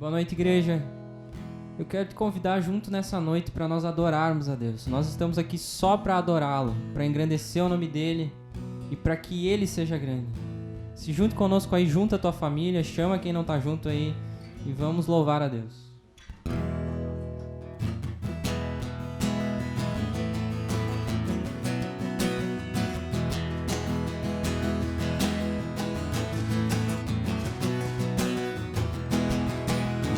Boa noite, igreja. Eu quero te convidar junto nessa noite para nós adorarmos a Deus. Nós estamos aqui só para adorá-lo, para engrandecer o nome dele e para que ele seja grande. Se junte conosco aí, junta a tua família, chama quem não tá junto aí e vamos louvar a Deus.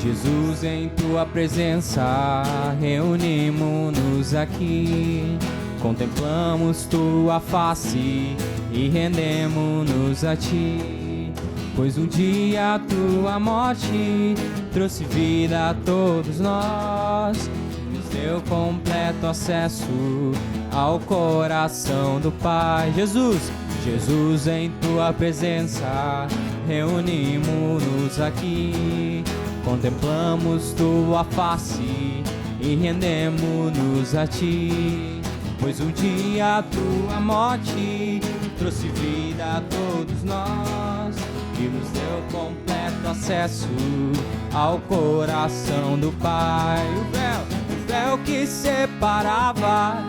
Jesus, em tua presença, reunimos-nos aqui, contemplamos tua face e rendemos-nos a ti, pois um dia a tua morte trouxe vida a todos nós, nos deu completo acesso ao coração do Pai. Jesus, em tua presença, reunimos-nos aqui, contemplamos tua face e rendemos-nos a ti, pois um dia a tua morte trouxe vida a todos nós e nos deu completo acesso ao coração do Pai. O véu que separava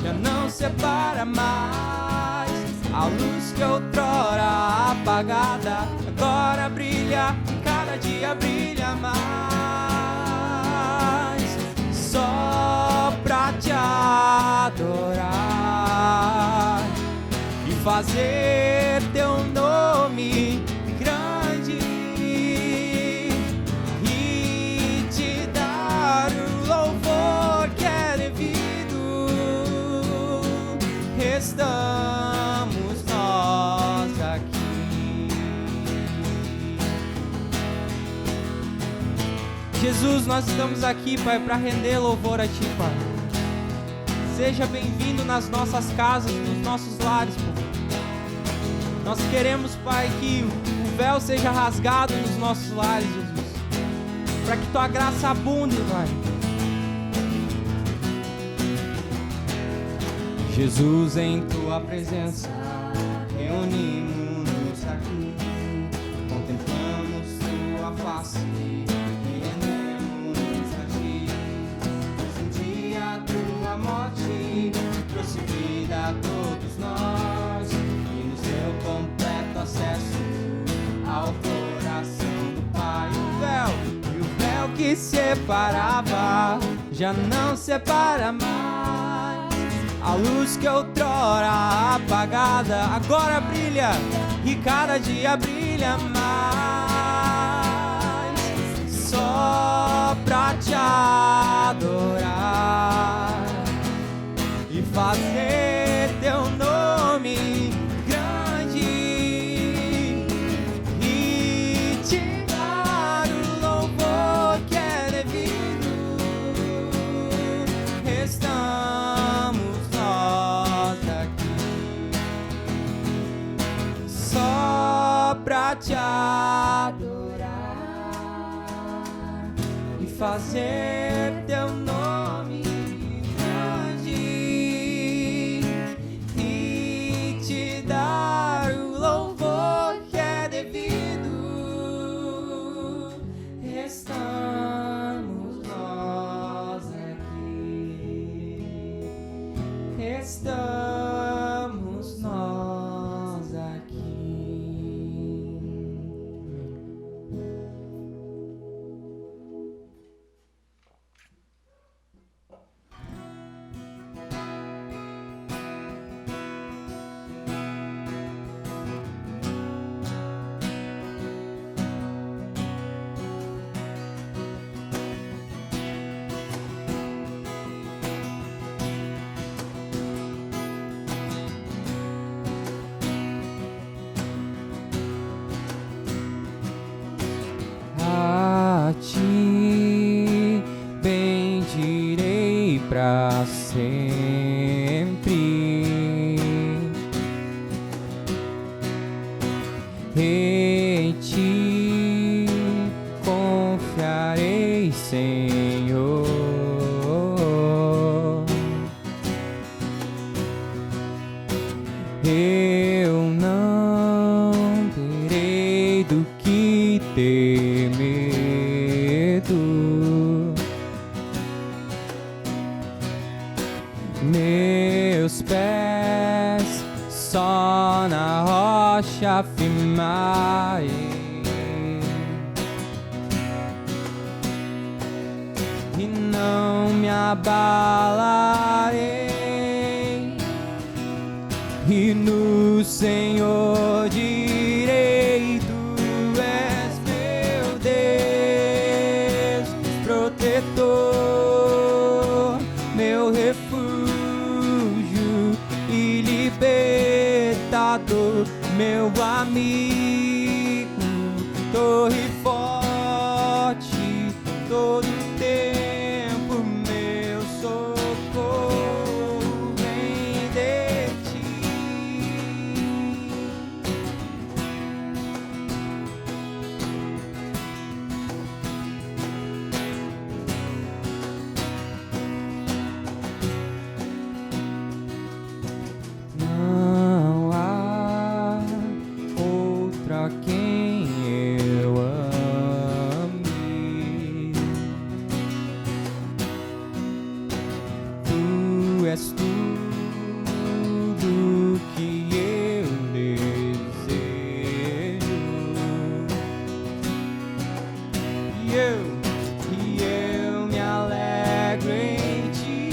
já não separa mais, a luz que outrora apagada agora brilha, cada dia brilha mais, só pra te adorar e fazer teu nome grande e te dar o louvor que é devido. Estamos nós aqui. Jesus, nós estamos aqui, Pai, para render louvor a Ti, Pai. Seja bem-vindo nas nossas casas, nos nossos lares, Pai. Nós queremos, Pai, que o véu seja rasgado nos nossos lares, Jesus, para que Tua graça abunde, Pai. Jesus, em Tua presença, reunimos-nos aqui, contemplamos Tua face e rendemos a Ti, pois um dia a Tua morte trouxe vida a todos nós e nos deu completo acesso ao coração do Pai. E o véu que separava já não separa mais, a luz que outrora apagada agora brilha e cada dia brilha mais, só pra te adorar e fazer teu nome grande e te dar o louvor que é devido. Estamos nós aqui só pra te adorar e fazer teu nome grande e te dar o louvor que é devido. Estamos nós aqui, estamos nós aqui. A Ti bendirei pra sempre, em Ti confiarei, Senhor. Eu não terei do que temer, te afirmarei. E não me abalarei, e no Senhor direi: Tu és meu Deus, protetor, meu refúgio e libertador, meu amigo, torre forte, todo tempo meu socorro vem de ti. Não há outra quem eu ame. Tu és tudo que eu desejo, e eu me alegro em ti,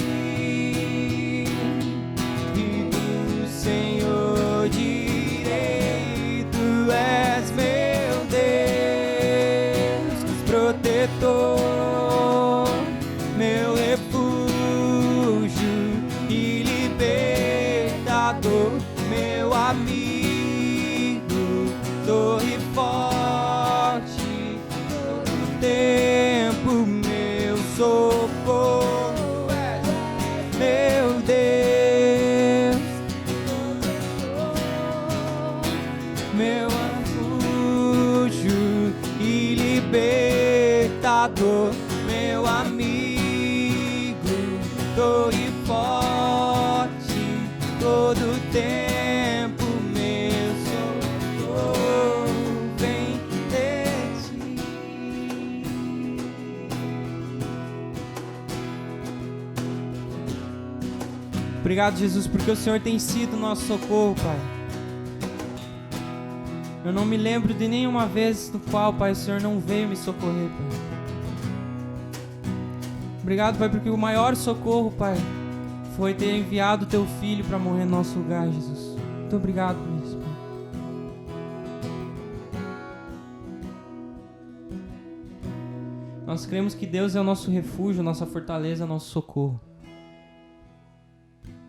e do Senhor direi: Tu és meu Deus, protetor, meu refúgio e libertador, meu amigo, torre forte, todo tempo meu socorro és meu Deus, meu refúgio e libertador, meu amigo, torre forte, todo tempo meu socorro vem de ti. Obrigado, Jesus, porque o Senhor tem sido nosso socorro, Pai. Eu não me lembro de nenhuma vez no qual, Pai, o Senhor não veio me socorrer, Pai. Obrigado, Pai, porque o maior socorro, Pai, foi ter enviado o Teu Filho para morrer no nosso lugar, Jesus. Muito obrigado por isso, Pai. Nós cremos que Deus é o nosso refúgio, nossa fortaleza, nosso socorro.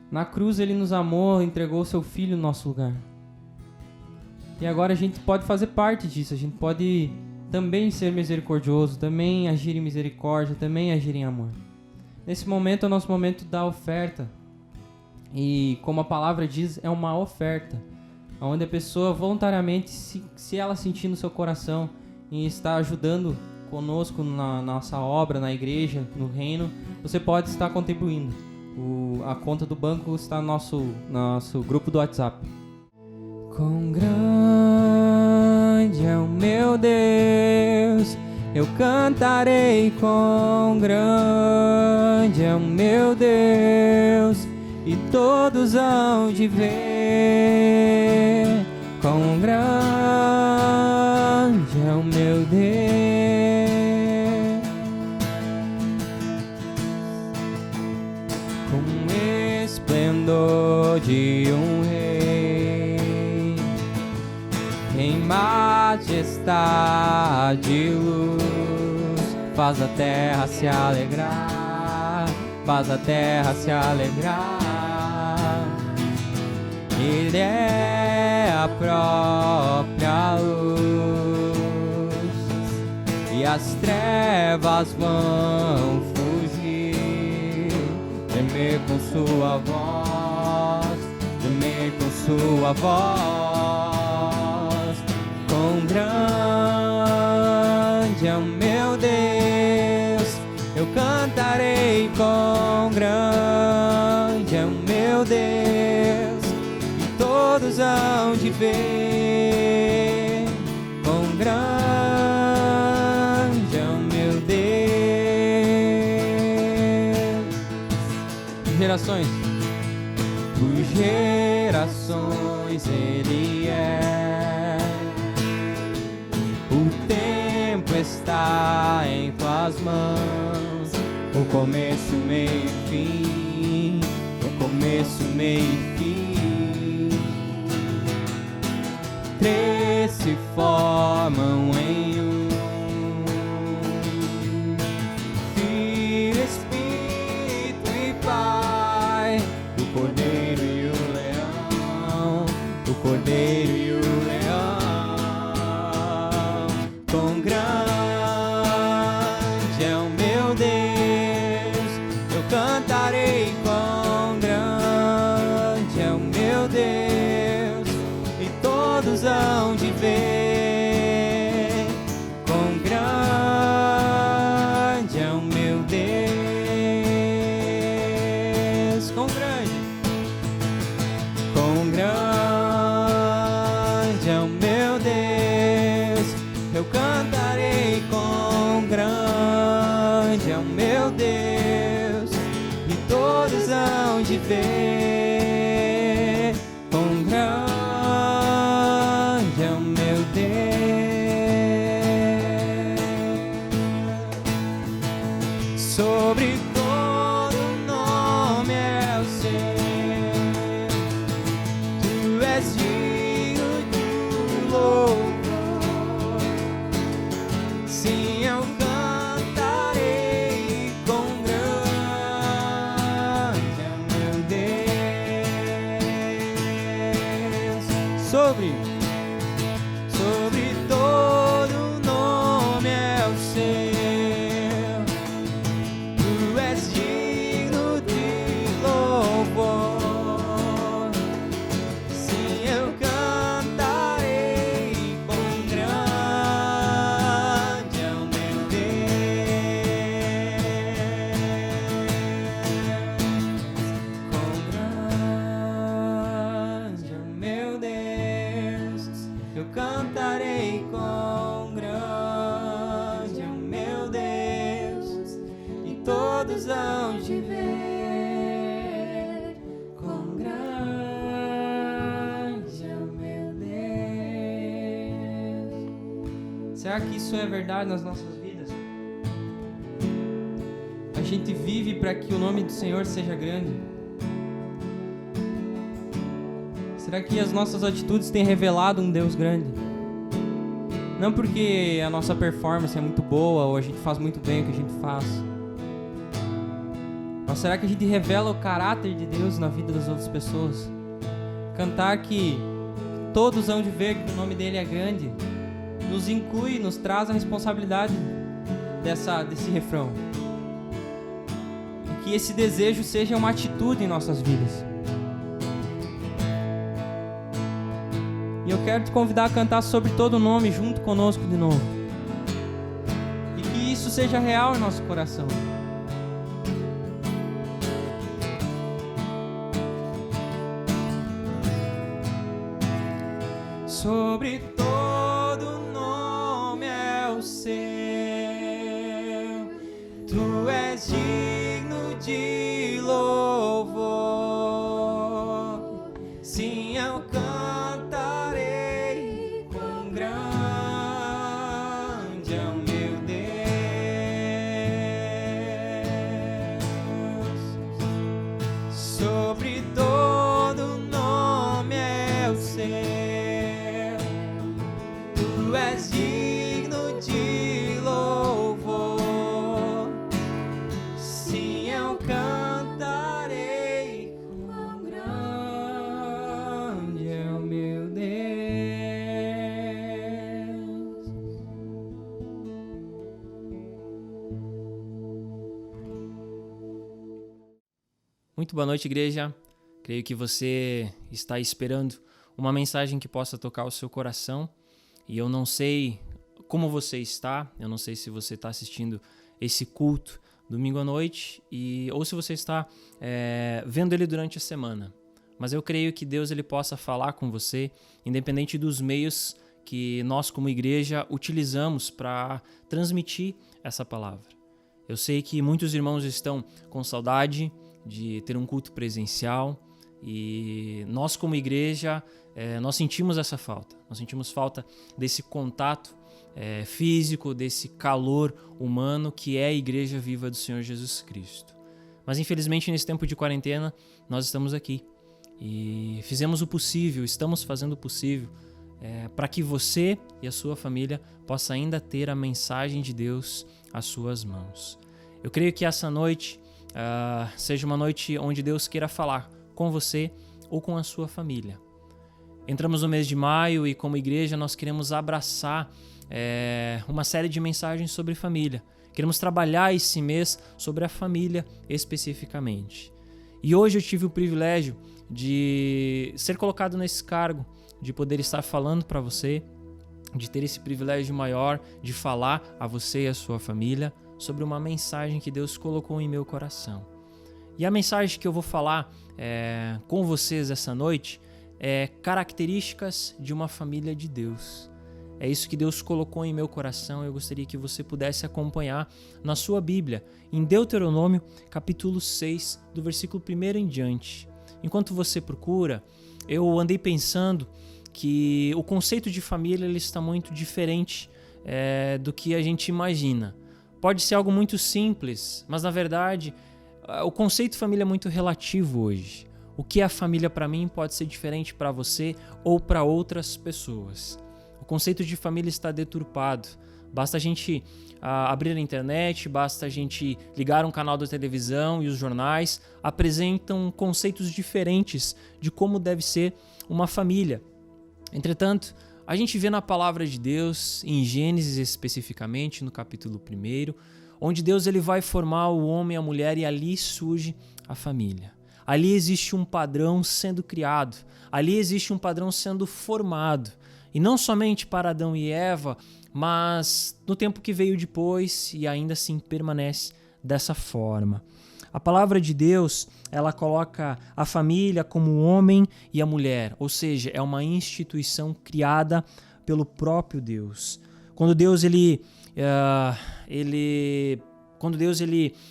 Na cruz Ele nos amou, entregou o Seu Filho no nosso lugar. E agora a gente pode fazer parte disso, a gente pode também ser misericordioso, também agir em misericórdia, também agir em amor. Nesse momento é o nosso momento da oferta. E como a palavra diz, é uma oferta, onde a pessoa voluntariamente, se ela sentir no seu coração em estar ajudando conosco na nossa obra, na igreja, no reino, você pode estar contribuindo. A conta do banco está no nosso grupo do WhatsApp. Quão grande é o meu Deus, eu cantarei. Quão grande é o meu Deus, e todos hão de ver. Quão grande é o meu Deus, com esplendor de um rei, em majestade e luz, faz a terra se alegrar, faz a terra se alegrar. Ele é a própria luz, e as trevas vão fugir, tremer com sua voz, tremer com sua voz. Quão grande é o meu Deus, eu cantarei. Quão grande é o meu Deus, e todos hão de ver. Quão grande é o meu Deus. Gerações, por gerações Ele é está em tuas mãos. O começo, meio e fim. O começo, meio e fim. Três se formam em um. Filho, Espírito e Pai. O Cordeiro e o Leão. O Cordeiro e o Leão. Quão grande é o meu Deus, eu cantarei. Quão grande é o meu Deus, e todos hão de ver. Quão grande é o meu Deus, quão grande, quão grande é o meu Deus, eu cantarei. Quão grande é o meu Deus, e todos hão de ver. Quão grande é o meu Deus. Sobre todo nome é o seu. Tu és digno de louvor. Sim, eu cantarei. Quão grande é o meu Deus. Sobre todo nome é o seu. Tu és digno de louvor. Sim, eu cantarei. Quão grande é o meu Deus. Quão grande é o meu Deus, eu cantarei. Quão grande é o meu Deus, e todos hão de ver. Quão grande é o meu Deus. Será que isso é verdade nas nossas vidas? A gente vive para que o nome do Senhor seja grande? Será que as nossas atitudes têm revelado um Deus grande? Não porque a nossa performance é muito boa ou a gente faz muito bem o que a gente faz. Mas será que a gente revela o caráter de Deus na vida das outras pessoas? Cantar que todos hão de ver que o nome dele é grande nos inclui, nos traz a responsabilidade desse refrão. E que esse desejo seja uma atitude em nossas vidas. E eu quero te convidar a cantar sobre todo o nome junto conosco de novo. E que isso seja real em nosso coração. Sobre todo nome é o seu. Tu és digno de louvor. Sim, eu cantarei. Quão grande é o meu Deus. Sobre todo nome é o seu. Tu és digno de louvor. Sim, eu cantarei. Quão grande é o meu Deus. Muito boa noite, igreja. Creio que você está esperando uma mensagem que possa tocar o seu coração. E eu não sei como você está, eu não sei se você está assistindo esse culto domingo à noite ou se você está vendo ele durante a semana. Mas eu creio que Deus ele possa falar com você, independente dos meios que nós como igreja utilizamos para transmitir essa palavra. Eu sei que muitos irmãos estão com saudade de ter um culto presencial, E nós, como igreja, nós sentimos essa falta. Nós sentimos falta desse contato físico, desse calor humano que é a Igreja Viva do Senhor Jesus Cristo. Mas infelizmente nesse tempo de quarentena nós estamos aqui e fizemos o possível, estamos fazendo o possível para que você e a sua família possa ainda ter a mensagem de Deus às suas mãos. Eu creio que essa noite seja uma noite onde Deus queira falar com você ou com a sua família. Entramos no mês de maio e como igreja nós queremos abraçar uma série de mensagens sobre família. Queremos trabalhar esse mês sobre a família especificamente. E hoje eu tive o privilégio de ser colocado nesse cargo, de poder estar falando para você, de ter esse privilégio maior de falar a você e a sua família sobre uma mensagem que Deus colocou em meu coração. E a mensagem que eu vou falar com vocês essa noite é características de uma família de Deus. É isso que Deus colocou em meu coração. Eu gostaria que você pudesse acompanhar na sua Bíblia, em Deuteronômio, capítulo 6, do versículo 1 em diante. Enquanto você procura, eu andei pensando que o conceito de família ele está muito diferente do que a gente imagina. Pode ser algo muito simples, mas na verdade o conceito de família é muito relativo hoje. O que é a família para mim pode ser diferente para você ou para outras pessoas. O conceito de família está deturpado. Basta a gente abrir a internet, basta a gente ligar um canal da televisão e os jornais apresentam conceitos diferentes de como deve ser uma família. Entretanto, a gente vê na palavra de Deus, em Gênesis especificamente, no capítulo 1, onde Deus ele vai formar o homem e a mulher e ali surge a família. Ali existe um padrão sendo criado, ali existe um padrão sendo formado. E não somente para Adão e Eva, mas no tempo que veio depois e ainda assim permanece dessa forma. A palavra de Deus, ela coloca a família como o homem e a mulher, ou seja, é uma instituição criada pelo próprio Deus. Quando Deus ele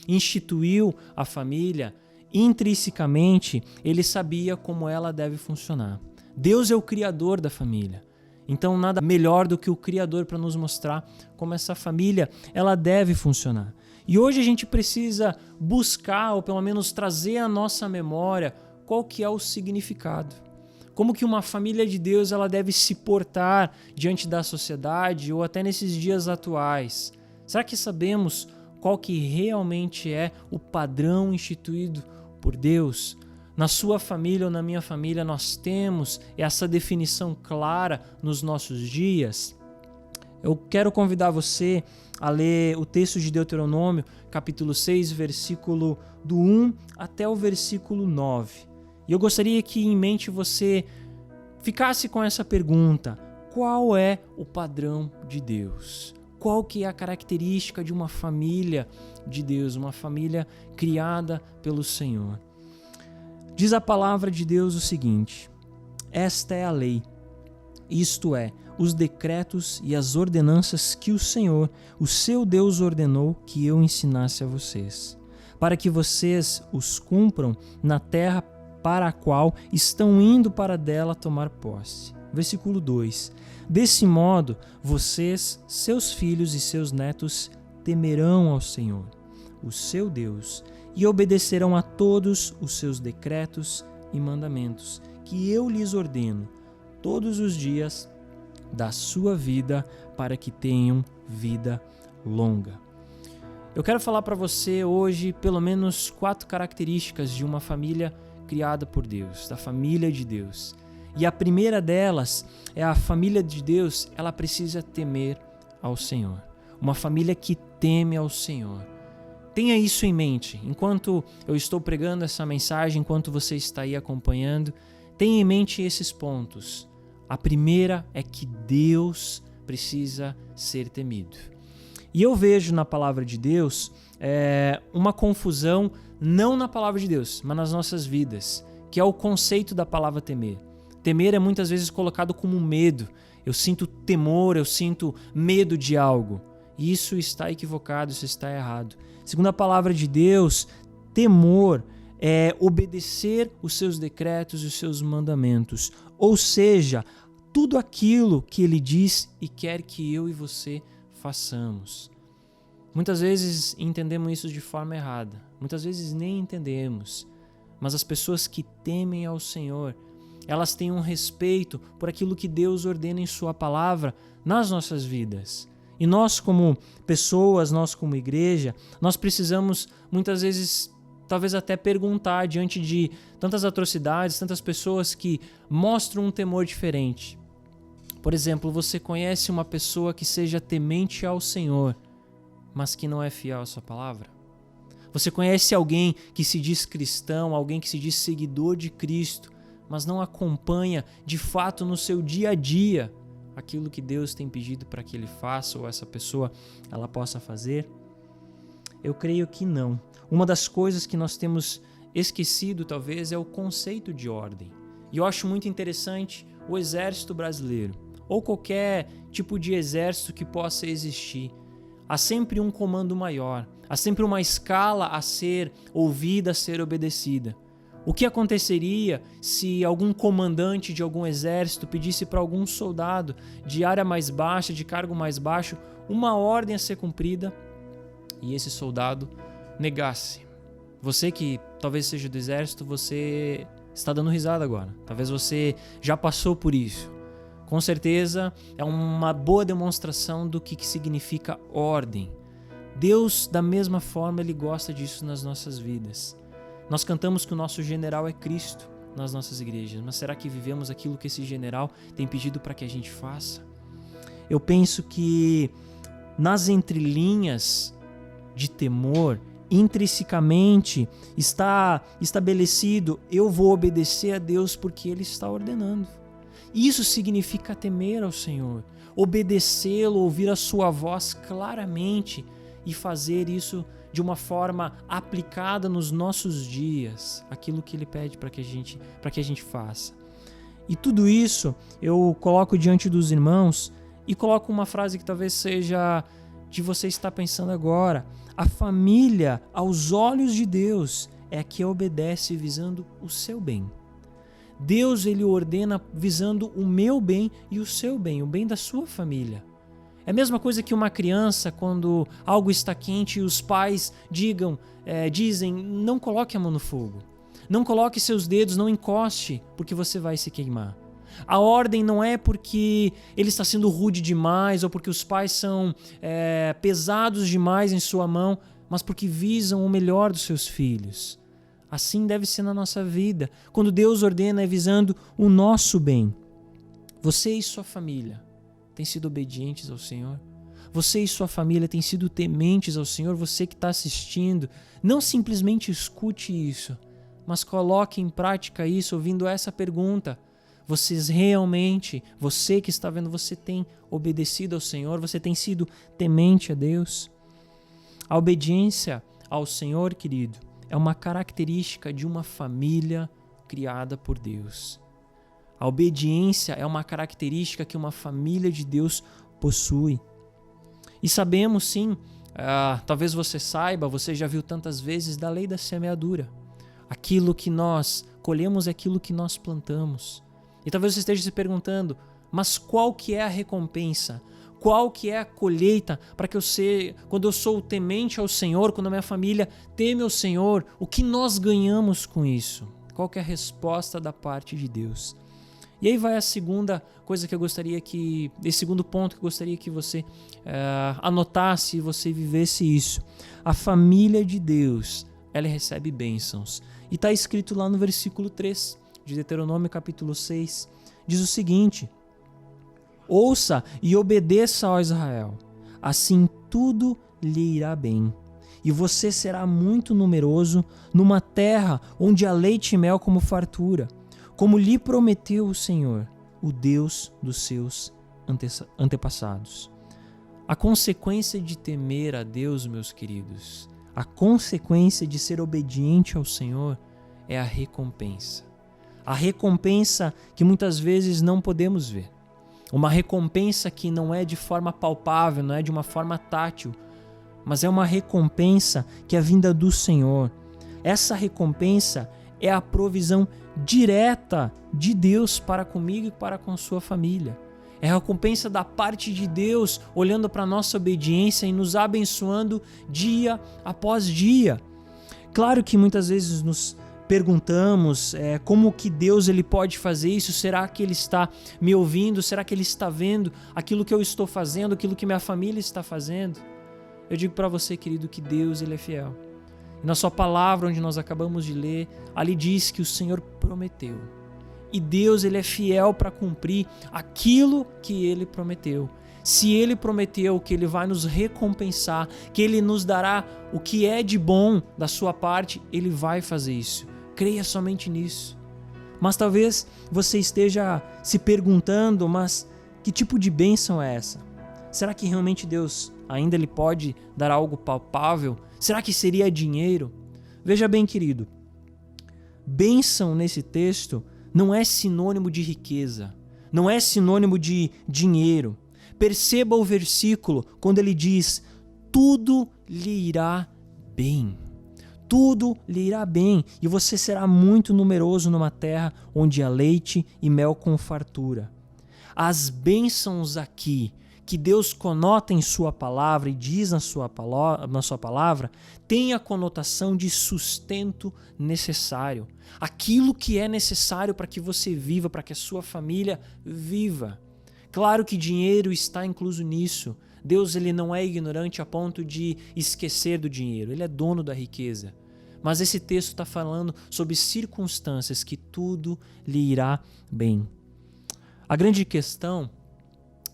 instituiu a família, intrinsecamente ele sabia como ela deve funcionar. Deus é o criador da família. Então nada melhor do que o Criador para nos mostrar como essa família ela deve funcionar. E hoje a gente precisa buscar, ou pelo menos trazer à nossa memória, qual que é o significado. Como que uma família de Deus ela deve se portar diante da sociedade ou até nesses dias atuais. Será que sabemos qual que realmente é o padrão instituído por Deus? Na sua família ou na minha família nós temos essa definição clara nos nossos dias? Eu quero convidar você a ler o texto de Deuteronômio, capítulo 6, versículo do 1 até o versículo 9. E eu gostaria que em mente você ficasse com essa pergunta: qual é o padrão de Deus? Qual que é a característica de uma família de Deus, uma família criada pelo Senhor? Diz a palavra de Deus o seguinte: esta é a lei, isto é, os decretos e as ordenanças que o Senhor, o seu Deus, ordenou que eu ensinasse a vocês, para que vocês os cumpram na terra para a qual estão indo para dela tomar posse. Versículo 2: desse modo, vocês, seus filhos e seus netos temerão ao Senhor, o seu Deus, e obedecerão a todos os seus decretos e mandamentos, que eu lhes ordeno todos os dias da sua vida, para que tenham vida longa. Eu quero falar para você hoje pelo menos 4 características de uma família criada por Deus, da família de Deus. E a primeira delas é a família de Deus, ela precisa temer ao Senhor. Uma família que teme ao Senhor. Tenha isso em mente. Enquanto eu estou pregando essa mensagem, enquanto você está aí acompanhando, tenha em mente esses pontos. A primeira é que Deus precisa ser temido. E eu vejo na palavra de Deus uma confusão, não na palavra de Deus, mas nas nossas vidas, que é o conceito da palavra temer. Temer é muitas vezes colocado como medo. Eu sinto temor, eu sinto medo de algo. E isso está equivocado, isso está errado. Segundo a palavra de Deus, temor é obedecer os seus decretos e os seus mandamentos. Ou seja, tudo aquilo que ele diz e quer que eu e você façamos. Muitas vezes entendemos isso de forma errada. Muitas vezes nem entendemos. Mas as pessoas que temem ao Senhor, elas têm um respeito por aquilo que Deus ordena em sua palavra nas nossas vidas. E nós como pessoas, nós como igreja, nós precisamos muitas vezes, talvez até perguntar diante de tantas atrocidades, tantas pessoas que mostram um temor diferente. Por exemplo, você conhece uma pessoa que seja temente ao Senhor, mas que não é fiel à sua palavra? Você conhece alguém que se diz cristão, alguém que se diz seguidor de Cristo, mas não acompanha de fato no seu dia a dia aquilo que Deus tem pedido para que ele faça ou essa pessoa ela possa fazer? Eu creio que não. Uma das coisas que nós temos esquecido talvez é o conceito de ordem. E eu acho muito interessante o exército brasileiro, ou qualquer tipo de exército que possa existir. Há sempre um comando maior, há sempre uma escala a ser ouvida, a ser obedecida. O que aconteceria se algum comandante de algum exército pedisse para algum soldado de área mais baixa, de cargo mais baixo, uma ordem a ser cumprida e esse soldado negasse? Você que talvez seja do exército, você está dando risada agora. Talvez você já passou por isso. Com certeza é uma boa demonstração do que significa ordem. Deus, da mesma forma, Ele gosta disso nas nossas vidas. Nós cantamos que o nosso general é Cristo nas nossas igrejas, mas será que vivemos aquilo que esse general tem pedido para que a gente faça? Eu penso que nas entrelinhas de temor, intrinsecamente está estabelecido: eu vou obedecer a Deus porque Ele está ordenando. Isso significa temer ao Senhor, obedecê-lo, ouvir a sua voz claramente e fazer isso de uma forma aplicada nos nossos dias, aquilo que Ele pede para que a gente faça. E tudo isso eu coloco diante dos irmãos e coloco uma frase que talvez seja de você estar pensando agora. A família, aos olhos de Deus, é a que obedece visando o seu bem. Deus, Ele ordena visando o meu bem e o seu bem, o bem da sua família. É a mesma coisa que uma criança, quando algo está quente e os pais dizem: não coloque a mão no fogo, não coloque seus dedos, não encoste, porque você vai se queimar. A ordem não é porque ele está sendo rude demais ou porque os pais são pesados demais em sua mão, mas porque visam o melhor dos seus filhos. Assim deve ser na nossa vida. Quando Deus ordena, é visando o nosso bem. Você e sua família têm sido obedientes ao Senhor? Você e sua família têm sido tementes ao Senhor? Você que está assistindo, não simplesmente escute isso, mas coloque em prática isso, ouvindo essa pergunta. Vocês realmente, você que está vendo, você tem obedecido ao Senhor? Você tem sido temente a Deus? A obediência ao Senhor, querido, é uma característica de uma família criada por Deus. A obediência é uma característica que uma família de Deus possui. E sabemos sim, talvez você saiba, você já viu tantas vezes da lei da semeadura. Aquilo que nós colhemos é aquilo que nós plantamos. E talvez você esteja se perguntando, mas qual que é a recompensa? Qual que é a colheita para que quando eu sou temente ao Senhor, quando a minha família teme ao Senhor, o que nós ganhamos com isso? Qual que é a resposta da parte de Deus? E aí vai a segunda coisa que eu gostaria esse segundo ponto que eu gostaria que você anotasse e você vivesse isso. A família de Deus, ela recebe bênçãos. E está escrito lá no versículo 3 de Deuteronômio capítulo 6, diz o seguinte: ouça e obedeça ao Israel, assim tudo lhe irá bem. E você será muito numeroso numa terra onde há leite e mel como fartura, como lhe prometeu o Senhor, o Deus dos seus antepassados. A consequência de temer a Deus, meus queridos, a consequência de ser obediente ao Senhor é a recompensa. A recompensa que muitas vezes não podemos ver. Uma recompensa que não é de forma palpável, não é de uma forma tátil, mas é uma recompensa que é vinda do Senhor. Essa recompensa é a provisão direta de Deus para comigo e para com sua família. É a recompensa da parte de Deus olhando para a nossa obediência e nos abençoando dia após dia. Claro que muitas vezes nos perguntamos como que Deus ele pode fazer isso? Será que Ele está me ouvindo? Será que Ele está vendo aquilo que eu estou fazendo, aquilo que minha família está fazendo? Eu digo para você, querido, que Deus ele é fiel. E na sua palavra, onde nós acabamos de ler, ali diz que o Senhor prometeu. E Deus ele é fiel para cumprir aquilo que Ele prometeu. Se Ele prometeu que Ele vai nos recompensar, que Ele nos dará o que é de bom da sua parte, Ele vai fazer isso. Creia somente nisso. Mas talvez você esteja se perguntando, mas que tipo de bênção é essa? Será que realmente Deus ainda Ele pode dar algo palpável? Será que seria dinheiro? Veja bem, querido, bênção nesse texto não é sinônimo de riqueza, não é sinônimo de dinheiro. Perceba o versículo quando ele diz: tudo lhe irá bem. Tudo lhe irá bem, e você será muito numeroso numa terra onde há leite e mel com fartura. As bênçãos aqui que Deus conota em sua palavra e diz na sua palavra, tem a conotação de sustento necessário. Aquilo que é necessário para que você viva, para que a sua família viva. Claro que dinheiro está incluso nisso. Deus ele não é ignorante a ponto de esquecer do dinheiro. Ele é dono da riqueza. Mas esse texto está falando sobre circunstâncias que tudo lhe irá bem. A grande questão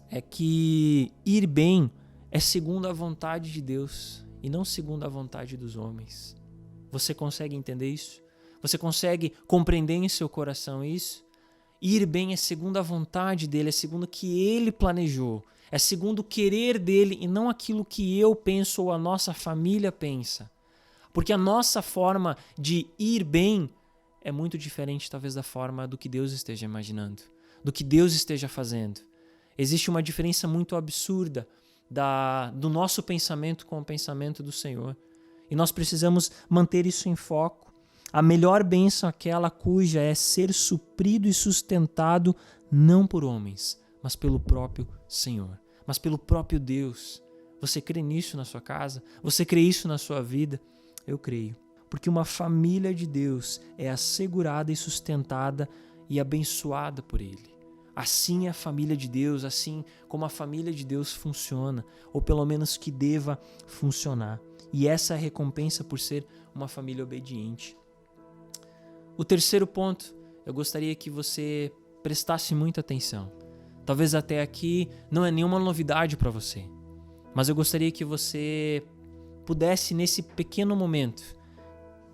é que ir bem é segundo a vontade de Deus e não segundo a vontade dos homens. Você consegue entender isso? Você consegue compreender em seu coração isso? Ir bem é segundo a vontade dele, é segundo o que ele planejou, é segundo o querer dele e não aquilo que eu penso ou a nossa família pensa. Porque a nossa forma de ir bem é muito diferente talvez da forma do que Deus esteja imaginando, do que Deus esteja fazendo. Existe uma diferença muito absurda do nosso pensamento com o pensamento do Senhor. E nós precisamos manter isso em foco. A melhor bênção é aquela cuja é ser suprido e sustentado não por homens, mas pelo próprio Senhor, mas pelo próprio Deus. Você crê nisso na sua casa? Você crê isso na sua vida? Eu creio. Porque uma família de Deus é assegurada e sustentada e abençoada por Ele. Assim é a família de Deus, assim como a família de Deus funciona, ou pelo menos que deva funcionar. E essa é a recompensa por ser uma família obediente. O terceiro ponto, eu gostaria que você prestasse muita atenção. Talvez até aqui não é nenhuma novidade para você, mas eu gostaria que você pudesse, nesse pequeno momento,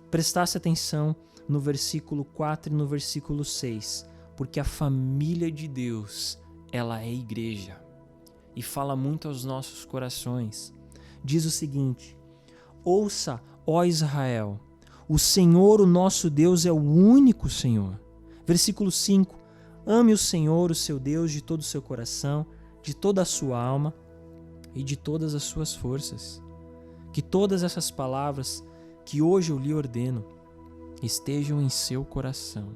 prestasse atenção no versículo 4 e no versículo 6, porque a família de Deus, ela é igreja e fala muito aos nossos corações. Diz o seguinte: ouça, ó Israel, o Senhor, o nosso Deus, é o único Senhor. Versículo 5, ame o Senhor, o seu Deus, de todo o seu coração, de toda a sua alma e de todas as suas forças. Que todas essas palavras que hoje eu lhe ordeno estejam em seu coração.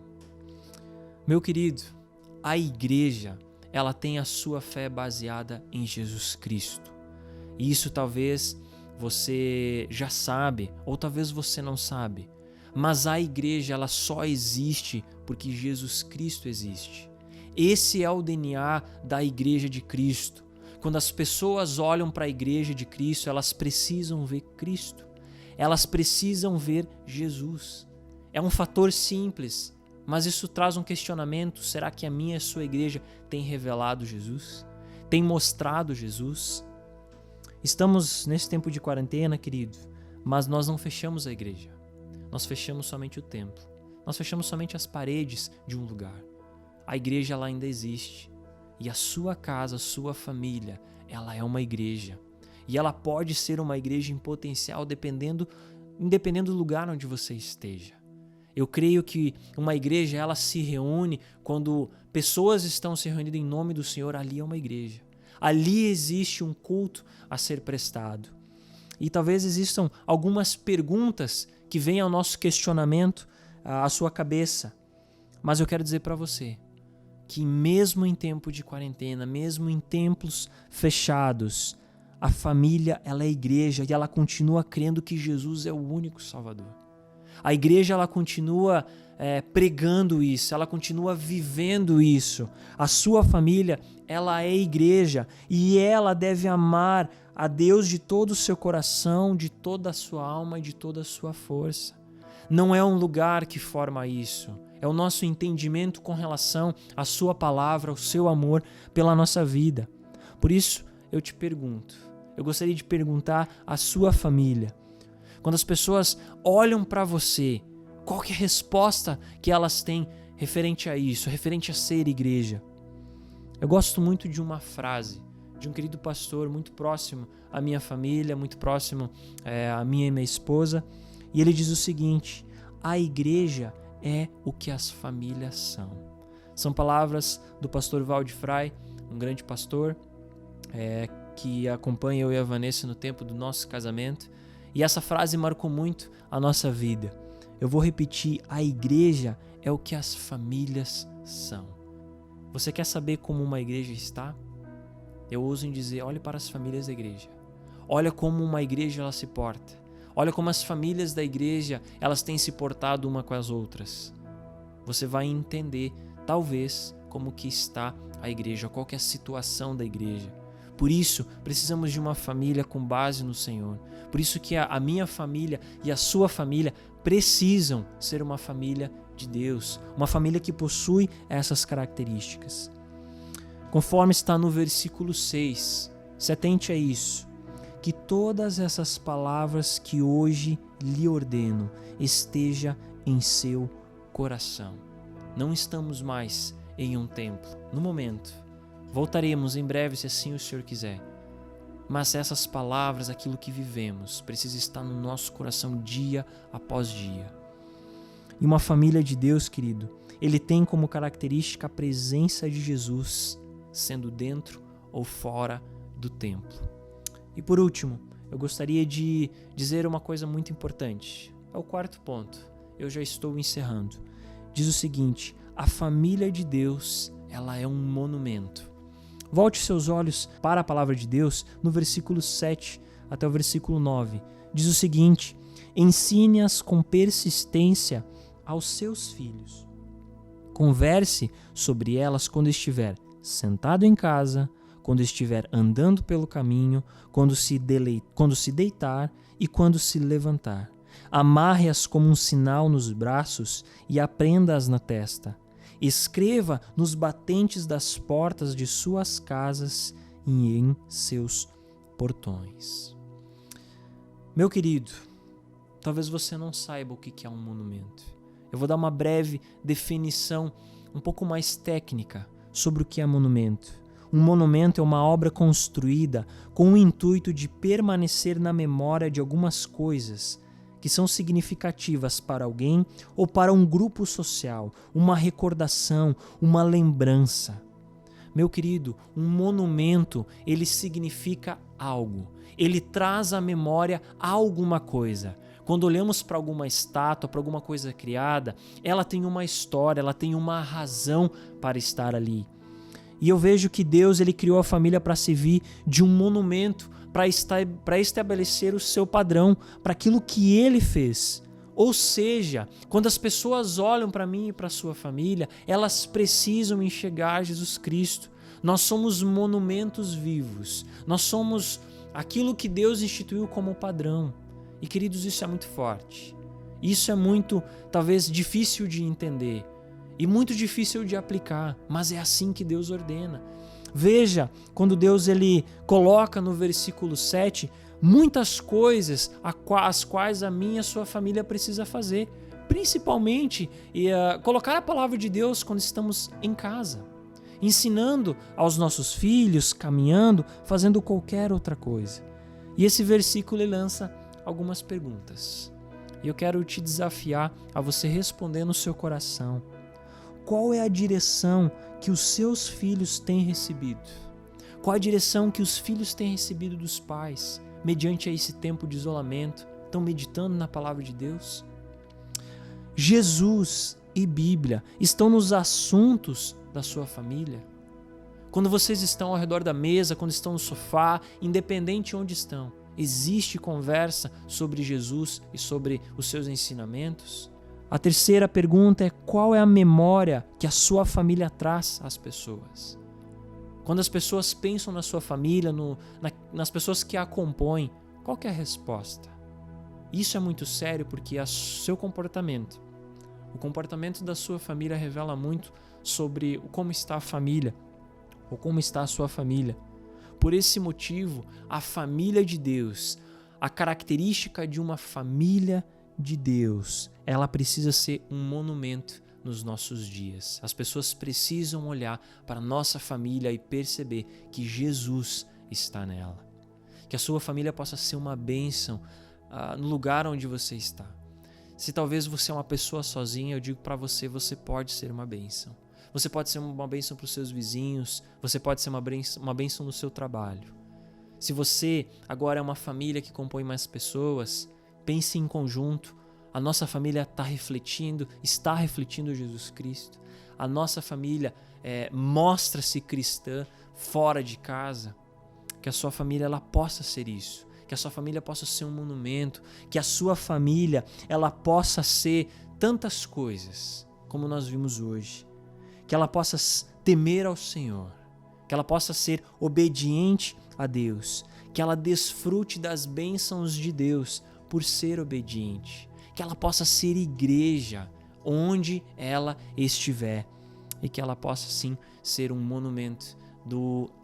Meu querido, a igreja, ela tem a sua fé baseada em Jesus Cristo. E isso talvez você já sabe, ou talvez você não sabe. Mas a igreja, ela só existe porque Jesus Cristo existe. Esse é o DNA da igreja de Cristo. Quando as pessoas olham para a igreja de Cristo, elas precisam ver Cristo. Elas precisam ver Jesus. É um fator simples, mas isso traz um questionamento. Será que a minha e a sua igreja tem revelado Jesus? Tem mostrado Jesus? Estamos nesse tempo de quarentena, querido, mas nós não fechamos a igreja. Nós fechamos somente o templo. Nós fechamos somente as paredes de um lugar. A igreja, ela ainda existe. E a sua casa, a sua família, ela é uma igreja. E ela pode ser uma igreja em potencial independendo do lugar onde você esteja. Eu creio que uma igreja, ela se reúne quando pessoas estão se reunindo em nome do Senhor, ali é uma igreja. Ali existe um culto a ser prestado. e talvez existam algumas perguntas que vêm ao nosso questionamento, à sua cabeça. Mas eu quero dizer para você que mesmo em tempo de quarentena, mesmo em templos fechados, a família, ela é igreja e ela continua crendo que Jesus é o único Salvador. A igreja, ela continua pregando isso, ela continua vivendo isso. A sua família, ela é igreja e ela deve amar a Deus de todo o seu coração, de toda a sua alma e de toda a sua força. Não é um lugar que forma isso. É o nosso entendimento com relação à sua palavra, ao seu amor pela nossa vida. Por isso, eu te pergunto, eu gostaria de perguntar à sua família. Quando as pessoas olham para você, qual que é a resposta que elas têm referente a isso, referente a ser igreja? Eu gosto muito de uma frase de um querido pastor muito próximo à minha família, muito próximo à minha e minha esposa, e ele diz o seguinte: a igreja é o que as famílias são. São palavras do pastor Valde Fry, um grande pastor que acompanha eu e a Vanessa no tempo do nosso casamento, e essa frase marcou muito a nossa vida. Eu vou repetir: a igreja é o que as famílias são. Você quer saber como uma igreja está? Eu ouso em dizer, olhe para as famílias da igreja. Olha como uma igreja ela se porta. Olha como as famílias da igreja elas têm se portado uma com as outras. Você vai entender, talvez, como que está a igreja, qual que é a situação da igreja. Por isso, precisamos de uma família com base no Senhor. Por isso que a minha família e a sua família precisam ser uma família de Deus, uma família que possui essas características. Conforme está no versículo 6, se atente a isso, que todas essas palavras que hoje lhe ordeno esteja em seu coração. Não estamos mais em um templo, no momento. Voltaremos em breve, se assim o Senhor quiser. Mas essas palavras, aquilo que vivemos, precisa estar no nosso coração dia após dia. E uma família de Deus, querido, ele tem como característica a presença de Jesus, sendo dentro ou fora do templo. E por último, eu gostaria de dizer uma coisa muito importante. É o quarto ponto. Eu já estou encerrando. Diz o seguinte: a família de Deus, ela é um monumento. Volte seus olhos para a palavra de Deus no versículo 7 até o versículo 9. Diz o seguinte: ensine-as com persistência aos seus filhos. Converse sobre elas quando estiver sentado em casa, quando estiver andando pelo caminho, quando se deitar e quando se levantar. Amarre-as como um sinal nos braços e aprenda-as na testa. Escreva nos batentes das portas de suas casas e em seus portões. Meu querido, talvez você não saiba o que é um monumento. Eu vou dar uma breve definição um pouco mais técnica sobre o que é monumento. Um monumento é uma obra construída com o intuito de permanecer na memória de algumas coisas que são significativas para alguém ou para um grupo social, uma recordação, uma lembrança. Meu querido, um monumento, ele significa algo. Ele traz à memória alguma coisa. Quando olhamos para alguma estátua, para alguma coisa criada, ela tem uma história, ela tem uma razão para estar ali. E eu vejo que Deus ele criou a família para servir de um monumento, para estabelecer o seu padrão, para aquilo que Ele fez. Ou seja, quando as pessoas olham para mim e para a sua família, elas precisam enxergar Jesus Cristo. Nós somos monumentos vivos. Nós somos aquilo que Deus instituiu como padrão. E queridos, isso é muito forte. Isso é muito, talvez, difícil de entender. E muito difícil de aplicar, mas é assim que Deus ordena. Veja, quando Deus ele coloca no versículo 7 muitas coisas as quais a minha e a sua família precisa fazer. Principalmente colocar a palavra de Deus quando estamos em casa. Ensinando aos nossos filhos, caminhando, fazendo qualquer outra coisa. E esse versículo ele lança algumas perguntas. E eu quero te desafiar a você responder no seu coração. Qual é a direção que os seus filhos têm recebido? Qual a direção que os filhos têm recebido dos pais? mediante a esse tempo de isolamento, estão meditando na palavra de Deus? Jesus e Bíblia estão nos assuntos da sua família? Quando vocês estão ao redor da mesa, quando estão no sofá, independente de onde estão, existe conversa sobre Jesus e sobre os seus ensinamentos? A terceira pergunta é: qual é a memória que a sua família traz às pessoas? Quando as pessoas pensam na sua família, nas pessoas que a compõem, qual que é a resposta? Isso é muito sério porque o comportamento da sua família revela muito sobre como está a família, ou como está a sua família. Por esse motivo, a família de Deus, a característica de uma família de Deus, ela precisa ser um monumento nos nossos dias. As pessoas precisam olhar para a nossa família e perceber que Jesus está nela. Que a sua família possa ser uma bênção no lugar onde você está. Se talvez você é uma pessoa sozinha, eu digo para você, você pode ser uma bênção. Você pode ser uma bênção para os seus vizinhos, você pode ser uma bênção no seu trabalho. Se você agora é uma família que compõe mais pessoas, pense em conjunto. A nossa família está refletindo Jesus Cristo. A nossa família mostra-se cristã fora de casa. Que a sua família ela possa ser isso. Que a sua família possa ser um monumento. Que a sua família ela possa ser tantas coisas como nós vimos hoje. Que ela possa temer ao Senhor. Que ela possa ser obediente a Deus. Que ela desfrute das bênçãos de Deus por ser obediente. Que ela possa ser igreja onde ela estiver. E que ela possa sim ser um monumento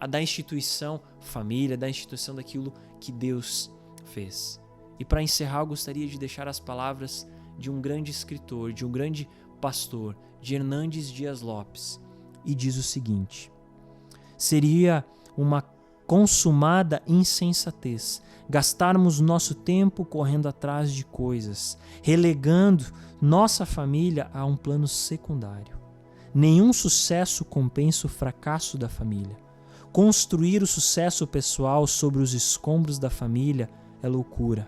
da instituição família, da instituição daquilo que Deus fez. E para encerrar, eu gostaria de deixar as palavras de um grande escritor, de um grande pastor, de Hernandes Dias Lopes. E diz o seguinte: seria uma consumada insensatez gastarmos nosso tempo correndo atrás de coisas, relegando nossa família a um plano secundário. Nenhum sucesso compensa o fracasso da família. Construir o sucesso pessoal sobre os escombros da família é loucura.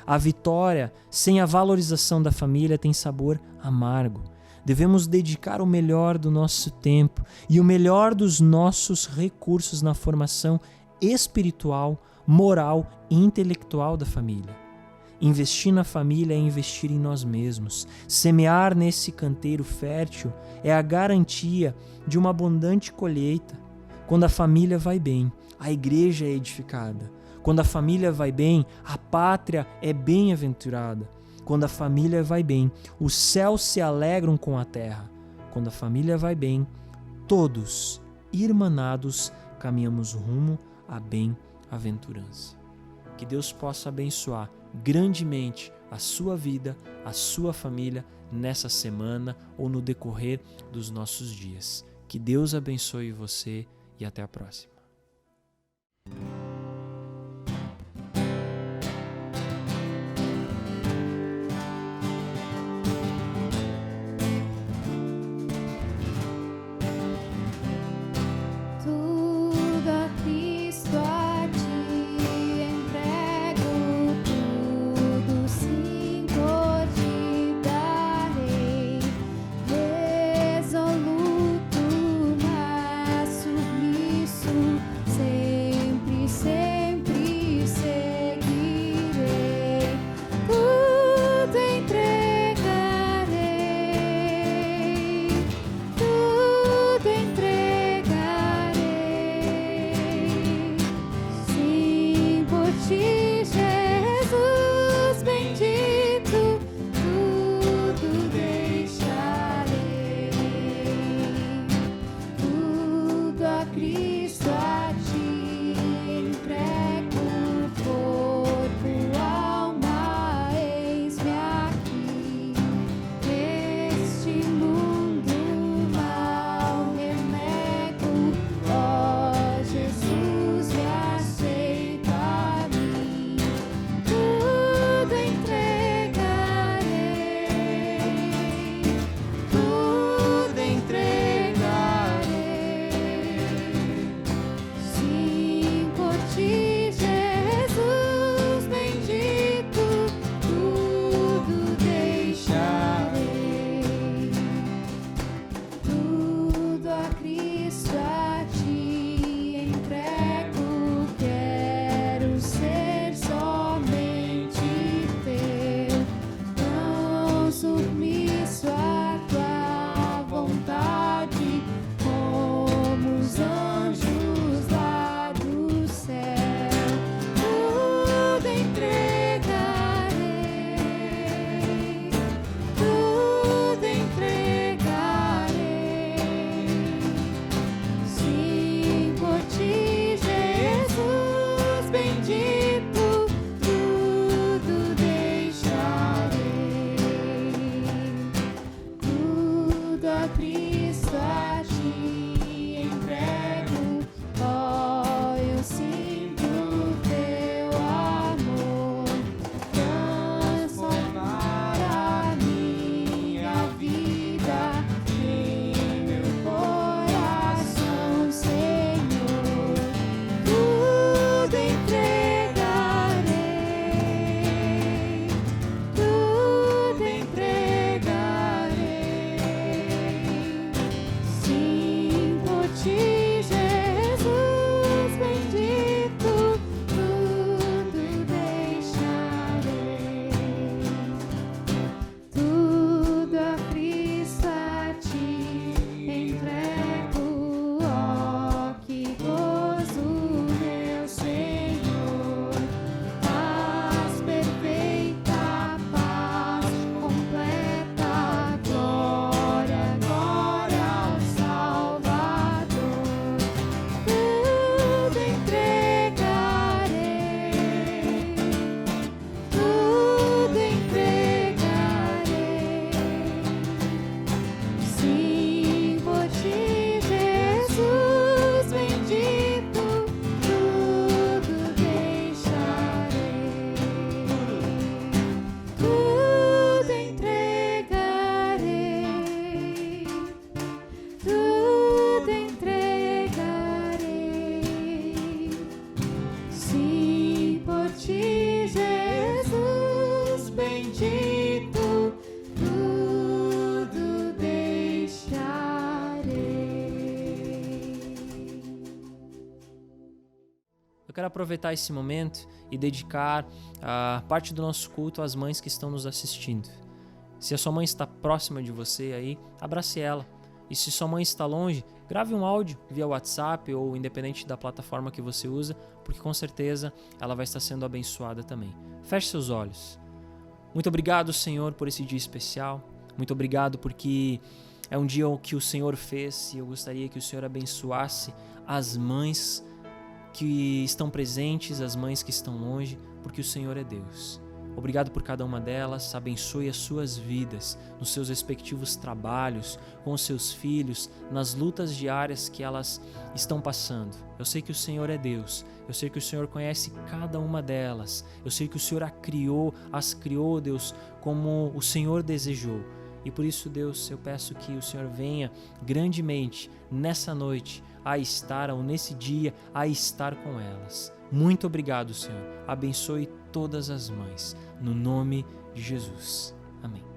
A vitória sem a valorização da família tem sabor amargo. Devemos dedicar o melhor do nosso tempo e o melhor dos nossos recursos na formação espiritual, moral e intelectual da família. Investir na família é investir em nós mesmos. Semear nesse canteiro fértil é a garantia de uma abundante colheita. Quando a família vai bem, a igreja é edificada. Quando a família vai bem, a pátria é bem-aventurada. Quando a família vai bem, os céus se alegram com a terra. Quando a família vai bem, todos, irmanados, caminhamos rumo à bem-aventurança. Que Deus possa abençoar grandemente a sua vida, a sua família nessa semana ou no decorrer dos nossos dias. Que Deus abençoe você e até a próxima. quero aproveitar esse momento e dedicar a parte do nosso culto às mães que estão nos assistindo. Se a sua mãe está próxima de você aí, abrace ela. E se sua mãe está longe, grave um áudio via WhatsApp ou independente da plataforma que você usa, porque com certeza ela vai estar sendo abençoada também. Feche seus olhos. Muito obrigado, Senhor, por esse dia especial. Muito obrigado porque é um dia que o Senhor fez e eu gostaria que o Senhor abençoasse as mães que estão presentes, as mães que estão longe, porque o Senhor é Deus. Obrigado por cada uma delas, abençoe as suas vidas, nos seus respectivos trabalhos, com os seus filhos, nas lutas diárias que elas estão passando. Eu sei que o Senhor é Deus, eu sei que o Senhor conhece cada uma delas, eu sei que o Senhor as criou, Deus, como o Senhor desejou. E por isso, Deus, eu peço que o Senhor venha grandemente nessa noite a estar, ou nesse dia, a estar com elas. Muito obrigado, Senhor. Abençoe todas as mães. No nome de Jesus. Amém.